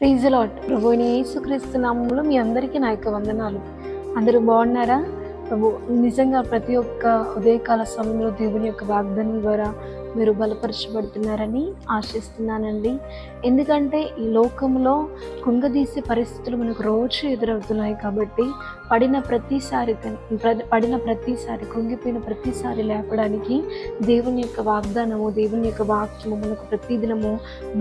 Praise the lord. ప్రభువైన యేసుక్రీస్తు నామములో మీ అందరికీ నా యొక్క వందనాలు. అందరూ బాగున్నారా? నిజంగా ప్రతి ఒక్క ఉదయకాల సమయంలో దేవుని యొక్క వాగ్దానం ద్వారా మీరు బలపరచబడుతున్నారని ఆశిస్తున్నానండి. ఎందుకంటే ఈ లోకంలో కుంగదీసే పరిస్థితులు మనకు రోజు ఎదురవుతున్నాయి కాబట్టి పడిన ప్రతిసారి కృంగిపోయిన ప్రతిసారి లేపడానికి దేవుని యొక్క వాగ్దానము, దేవుని యొక్క వాక్యము మనకు ప్రతిదినము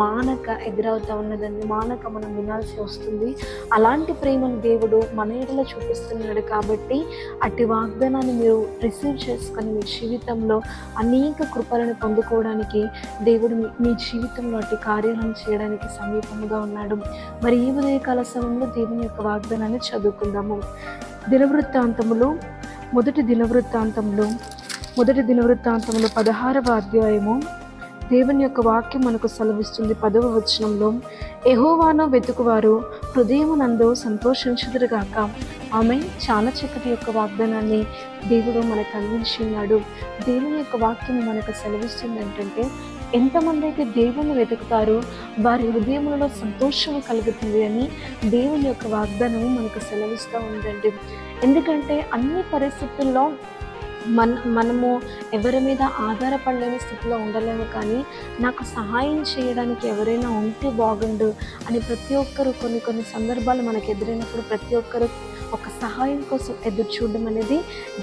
మానక ఎదురవుతా ఉన్నదండి. మానక మనం వినాల్సి వస్తుంది. అలాంటి ప్రేమను దేవుడు మన ఎడల చూపిస్తున్నాడు కాబట్టి అట్టి వాగ్దానాన్ని మీరు రిసీవ్ చేసుకొని మీ జీవితంలో అనేక కృపలను పొందుకోవడానికి దేవుడు మీ జీవితంలో అట్టి కార్యాలను చేయడానికి సమీపంగా ఉన్నాడు. మరి ఈ ఉదయకాల సమయంలో దేవుని యొక్క వాగ్దానాన్ని చదువుకుందాము. మొదటి దినవృత్తాంతంలో 16వ అధ్యాయము దేవుని యొక్క వాక్యం మనకు సెలవిస్తుంది. 10వ వచనంలో, యెహోవాను వెతుకువారు హృదయమునందు సంతోషించుదురుగాక. ఆమె చాలా చక్కటి యొక్క వాగ్దానాన్ని దేవుడు మనకు అందించున్నాడు. దేవుని యొక్క వాక్యం మనకు సెలవిస్తుంది ఏంటంటే, ఎంతమంది అయితే దేవుని వెతుకుతారో వారి హృదయములలో సంతోషము కలుగుతుంది అని దేవుని యొక్క వాగ్దానము మనకు సెలవిస్తూ ఉందండి. ఎందుకంటే అన్ని పరిస్థితుల్లో మనము ఎవరి మీద ఆధారపడలేని స్థితిలో ఉండలేము, కానీ నాకు సహాయం చేయడానికి ఎవరైనా ఉంటే బాగుండు అని ప్రతి ఒక్కరు కొన్ని సందర్భాలు మనకు ఎదురైనప్పుడు ప్రతి ఒక్కరు ఒక సహాయం కోసం ఎదురు చూడడం అనేది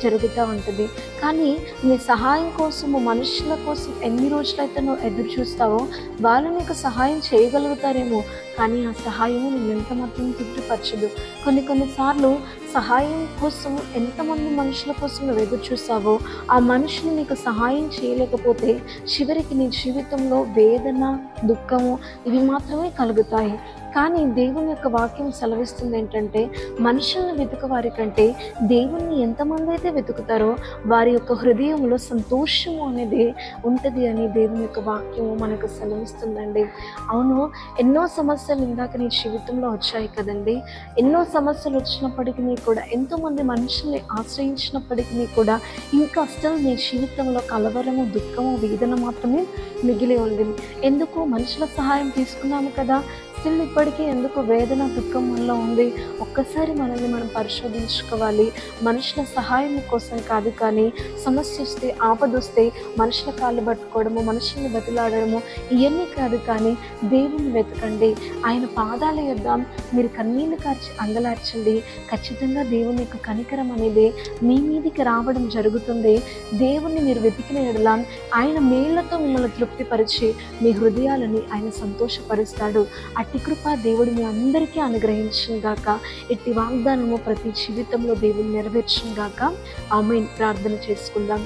జరుగుతూ ఉంటుంది. కానీ నీ సహాయం కోసము మనుషుల కోసం ఎన్ని రోజులైతే నువ్వు ఎదురు చూస్తావో వాళ్ళు నీకు సహాయం చేయగలుగుతారేమో, కానీ ఆ సహాయము నువ్వు ఎంత మాత్రం తృప్తిపరచదు. కొన్నిసార్లు సహాయం కోసం ఎంతమంది మనుషుల కోసం నువ్వు ఎదురు చూస్తావో ఆ మనుషులు నీకు సహాయం చేయలేకపోతే చివరికి నీ జీవితంలో వేదన, దుఃఖము ఇవి మాత్రమే కలుగుతాయి. కానీ దేవుని యొక్క వాక్యం సెలవిస్తుంది ఏంటంటే, మనుషులను వెతుకువారి కంటే దేవుణ్ణి ఎంతమంది అయితే వెతుకుతారో వారి యొక్క హృదయంలో సంతోషము అనేది ఉంటుంది అని దేవుని యొక్క వాక్యము మనకు సెలవిస్తుందండి. అవును, ఎన్నో సమస్యలు ఇందాక నీ జీవితంలో వచ్చాయి కదండి. ఎన్నో సమస్యలు వచ్చినప్పటికీ కూడా, ఎంతోమంది మనుషుల్ని ఆశ్రయించినప్పటికీ కూడా ఇంకా అసలు నీ జీవితంలో కలవరము, దుఃఖము, వేదన మాత్రమే మిగిలి ఉంది. ఎందుకు? మనుషుల సహాయం తీసుకున్నాము కదా, స్టిల్ ఇప్పటికీ ఎందుకు వేదన, దుఃఖం మనలో ఉంది? ఒక్కసారి మనల్ని మనం పరిశోధించుకోవాలి. మనుషుల సహాయం కోసం కాదు, కానీ సమస్య వస్తే, ఆపదొస్తే మనుషుల కాళ్ళు పట్టుకోవడము, మనుషుల్ని బతిలాడడము ఇవన్నీ కాదు, కానీ దేవుని వెతకండి. ఆయన పాదాల యొద్ద మీరు కన్నీళ్లు కార్చి అంగలార్చండి. ఖచ్చితంగా దేవుని యొక్క కనికరం అనేది మీ మీదికి రావడం జరుగుతుంది. దేవుణ్ణి మీరు వెతికిన ఎడల ఆయన మేళ్లతో మిమ్మల్ని తృప్తిపరిచి మీ హృదయాలని ఆయన సంతోషపరుస్తాడు. అట్టి కృప దేవుడు మీ అందరికీ అనుగ్రహించును గాక. ఇట్టి వాగ్దానము ప్రతి జీవితంలో దేవుడు నెరవేర్చును గాక. ఆమేన్. ప్రార్థన చేసుకుందాం.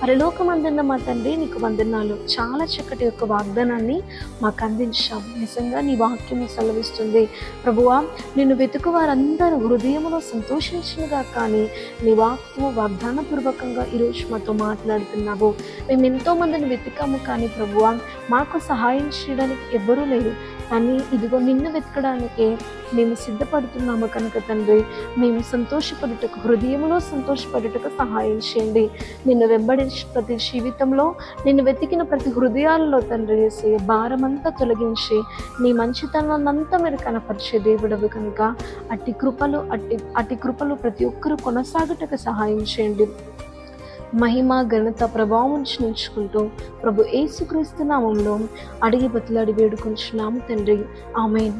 పరలోకమందున్న మా తండ్రి, నీకు వందనాలు. చాలా చక్కటి యొక్క వాగ్దానాన్ని మాకు అందించాం. నిజంగా నీ వాక్యము సెలవిస్తుంది ప్రభువా, నిన్ను వెతుకు వారందరూ హృదయంలో సంతోషించునుగా. కానీ నీ వాక్యము వాగ్దానపూర్వకంగా ఈరోజు మాతో మాట్లాడుతున్నావు. మేము ఎంతోమందిని వెతికాము, కానీ ప్రభువా మాకు సహాయం చేయడానికి ఎవ్వరూ లేరు. కానీ ఇదిగో నిన్ను వెతకడానికి మేము సిద్ధపడుతున్నాము కనుక తండ్రి, మేము సంతోషపడుటకు, హృదయంలో సంతోషపడుటకు సహాయం చేయండి. నిన్ను వెంబడించిన ప్రతి జీవితంలో, నిన్ను వెతికిన ప్రతి హృదయాలలో తండ్రి వేసే భారమంతా తొలగించి నీ మంచితనాన్నంతా మీరు కనపరిచే దేవుడవు కనుక అట్టి కృపలు ప్రతి ఒక్కరూ కొనసాగుటకు సహాయం చేయండి. మహిమ, ఘనత, ప్రభావం నిలుచుకుంటూ ప్రభు యేసుక్రీస్తు నామంలో అడిగి బతిలాడి వేడుకొంచున్నాము తండ్రి. ఆమేన్.